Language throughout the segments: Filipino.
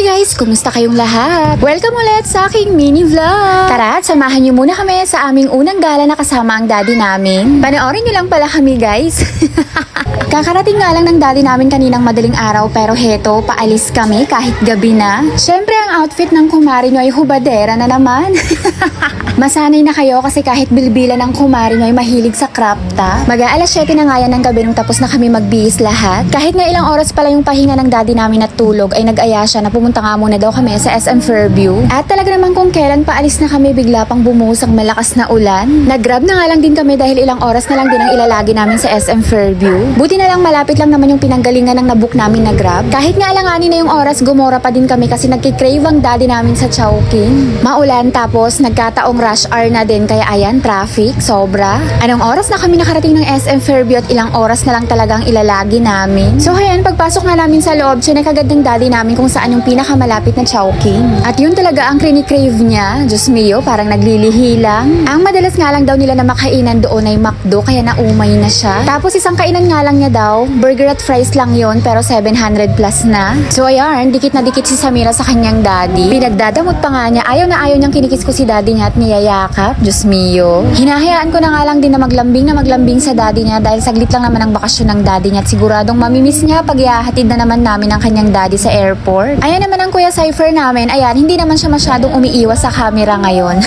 guys! Kumusta kayong lahat? Welcome ulit sa aking mini vlog! Tara at samahan niyo muna kami sa aming unang gala na kasama ang daddy namin. Panoorin niyo lang pala kami guys. Kakarating nga lang ng daddy namin kaninang madaling araw pero heto, paalis kami kahit gabi na. Syempre ang outfit ng kumari nyo ay hubadera na naman. Masanay na kayo kasi kahit bilbilan ng kumari nyo ay mahilig sa crop top. Mag-aalas 7 na nga yan ng gabi nung tapos na kami magbihis lahat. Kahit nga ilang oras pala yung pahinga ng daddy namin at tulog ay nag-aya siya na pumunta nga muna daw kami sa SM Fairview. At talaga naman kung kailan paalis na kami bigla pang bumuhos ang malakas na ulan. Nag-grab na nga lang din kami dahil ilang oras na lang din ang ilalagi namin sa SM Fairview. Buti na lang malapit lang naman yung pinanggalingan ng nabook namin na grab. Kahit nga alanganin na yung oras, gumora pa din kami kasi nagkikrave ang daddy namin sa Chowking. Maulan tapos nagkataong rush hour na din kaya ayan, traffic, sobra. Anong oras na kami nakarating ng SM Fairview at ilang oras na lang talagang ilalagi namin. So ayan, pagpasok nga namin sa loob, chinek agad ng daddy namin kung saan yung pinakamalapit na Chowking. At yun talaga ang crave niya. Diyos mio, parang naglilihi lang. Ang madalas nga lang daw nila na makainan doon ay McDo kaya naumay na siya. Tapos isang kainan nga lang niya daw, burger at fries lang yon pero 700 plus na. So ayan, dikit na dikit si Samira sa kanyang daddy. Pinagdadamot pa nga niya, ayaw na ayaw niyang kinikis ko si daddy niya at niyayakap. Diyos mio. Hinahayaan ko na nga lang din na maglambing sa daddy niya dahil saglit lang naman ang bakasyon ng daddy niya at siguradong mamimiss niya pag ihahatid na naman namin ang kanyang daddy sa airport. Ayan naman ang kuya Cypher namin. Ayan, hindi naman siya masyadong umiiwas sa camera ngayon.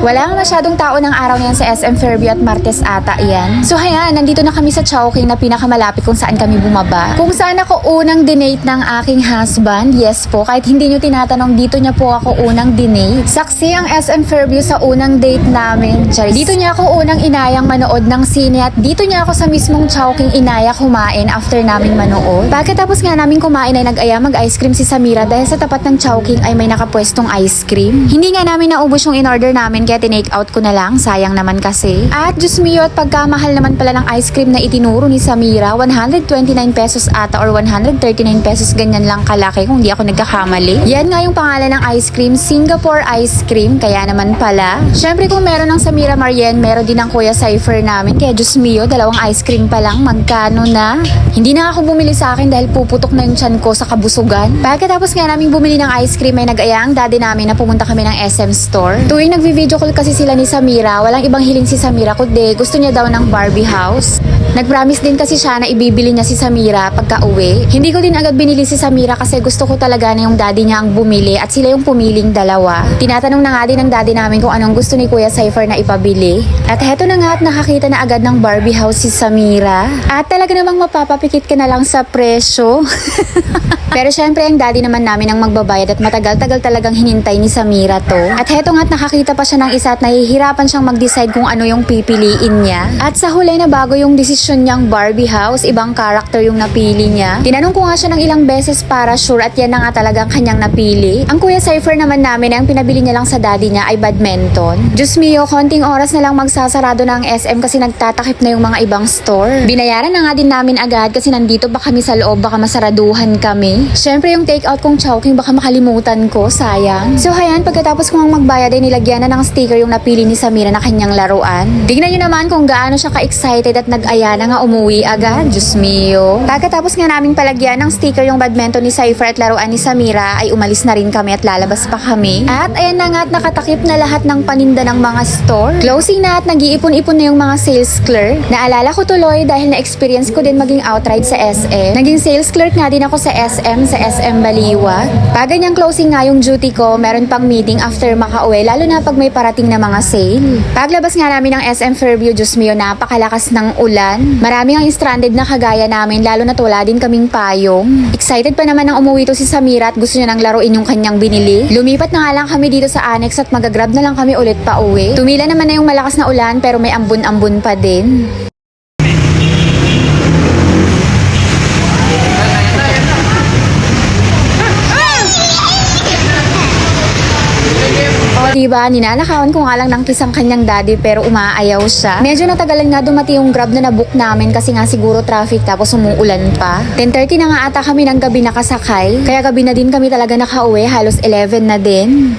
Wala nga masyadong tao ng araw na yan sa SM Fairview at Martes ata yan. So ayan, nandito na kami sa Chowking na pinakamalapit kung saan kami bumaba. Kung saan ako unang dinate ng aking husband, yes po, kahit hindi nyo tinatanong, dito niya po ako unang dinate. Saksi ang SM Fairview sa unang date namin. Charis. Dito niya ako unang inayang manood ng sine at dito niya ako sa mismong Chowking inayak kumain after namin manood. Pagkatapos nga namin kumain ay nag-aya mag-ice cream si Samira dahil sa tapat ng Chowking ay may nakapwestong ice cream. Hindi nga namin naubos yung in-order namin kaya tinake out ko na lang, sayang naman kasi. At Diyos mio, at pagkamahal naman pala ng ice cream na itinuro ni Samira, 129 pesos ata or 139 pesos, ganyan lang kalaki kung di ako nagkakamali. Yan nga yung pangalan ng ice cream, Singapore ice cream, kaya naman pala. Syempre kung meron ng Samira Marien, meron din ng kuya Cypher namin, kaya Diyos mio, dalawang ice cream pa lang, magkano na? Hindi na ako bumili sa akin dahil puputok na yung tiyan ko sa kabusugan. Pagkatapos nga namin bumili ng ice cream ay nag-aya ang daddy namin na pumunta kami ng SM store. Tuwing nagvi-video call kasi sila ni Samira, walang ibang hiling si Samira kundi gusto niya daw ng Barbie house. Nag-promise din kasi siya na ibibili niya si Samira pagka uwi. Hindi ko din agad binili si Samira kasi gusto ko talaga na yung daddy niya ang bumili at sila yung pumiling dalawa. Tinatanong na nga din ng daddy namin kung anong gusto ni Kuya Cypher na ipabili. At heto na nga at nakakita na agad ng Barbie house si Samira. At talaga namang mapapapikit ka na lang sa presyo. Pero syempre ang daddy naman namin ang magbabayad at matagal-tagal talagang hinintay ni Samira to. At heto nga't nakakita pa siya ng isa at nahihirapan siyang mag-decide kung ano yung pipiliin niya. At sa huli na bago yung desisyon niyang Barbie house, ibang character yung napili niya. Tinanong ko nga siya ng ilang beses para sure at yan na nga talagang kanyang napili. Ang Kuya Cypher naman namin ang pinabili niya lang sa daddy niya ay badminton. Diyos mio, konting oras na lang magsasarado na ang SM kasi nagtatakip na yung mga ibang store. Binayaran na nga din namin agad kasi nandito pa kami sa loob, baka masaraduhan kami. Syempre yung take out kong Chowking baka makalimutan ko, sayang. So hayan, pagkatapos kong magbayad ay nilagyan na ng sticker yung napili ni Samira na kanyang laruan. Tignan nyo naman kung gaano siya ka-excited at nag-aya na nga umuwi agad. Diyos mio. Pagkatapos nga namin palagyan ng sticker yung badminton ni Cypher at laruan ni Samira ay umalis na rin kami at lalabas pa kami. At ayan na nga at nakatakip na lahat ng paninda ng mga store. Closing na at nag-iipon-ipon na yung mga sales clerk. Naalala ko tuloy dahil na-experience ko din maging outright sa SM. Naging sales clerk nga din ako sa SM Baliwa. Pag ganyang closing nga yung duty ko, meron pang meeting after makauwi, lalo na pag may parating na mga sale. Paglabas nga namin ng SM Fairview, Diyos mio, napakalakas ng ulan. Marami ang stranded na kagaya namin, lalo na wala din kaming payong. Excited pa naman nang umuwi to si Samira at gusto niya nang laruin yung kanyang binili. Lumipat na nga lang kami dito sa annex at magagrab na lang kami ulit pa uwi. Tumila naman na yung malakas na ulan pero may ambon-ambon pa din. Diba, ninanakawan ko nga lang ng kiss ang kanyang daddy pero umaayaw siya. Medyo natagalan nga dumati yung grab na nabook namin kasi nga siguro traffic tapos umuulan pa. 10:30 na nga ata kami ng gabi nakasakay. Kaya gabi na din kami talaga nakauwi, halos 11 na din.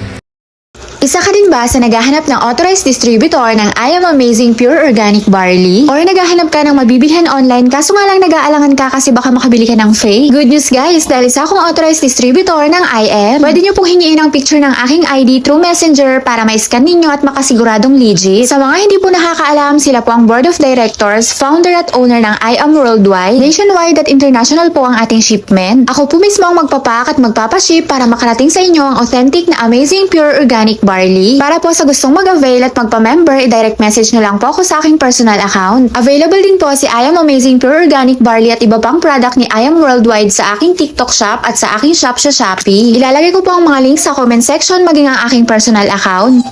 Isa ka din ba sa naghahanap ng authorized distributor ng I Am Amazing Pure Organic Barley? Or naghahanap ka ng mabibilhan online kaso nga lang nag-aalangan ka kasi baka makabili ka ng fake? Good news guys, dahil isa akong authorized distributor ng I Am. Pwede nyo pong hingiin ang picture ng aking ID through Messenger para ma-scan ninyo at makasiguradong legit. Sa mga hindi po nakakaalam, sila po ang Board of Directors, founder at owner ng I Am Worldwide. Nationwide at international po ang ating shipment. Ako po mismo ang magpapack at magpapaship para makarating sa inyo ang authentic na Amazing Pure Organic Barley. Para po sa gustong mag-avail at magpa-member, i-direct message nyo lang po ako sa aking personal account. Available din po si I Am Amazing Pure Organic Barley at iba pang product ni I Am Worldwide sa aking TikTok shop at sa aking shop sa Shopee. Ilalagay ko po ang mga links sa comment section maging ang aking personal account.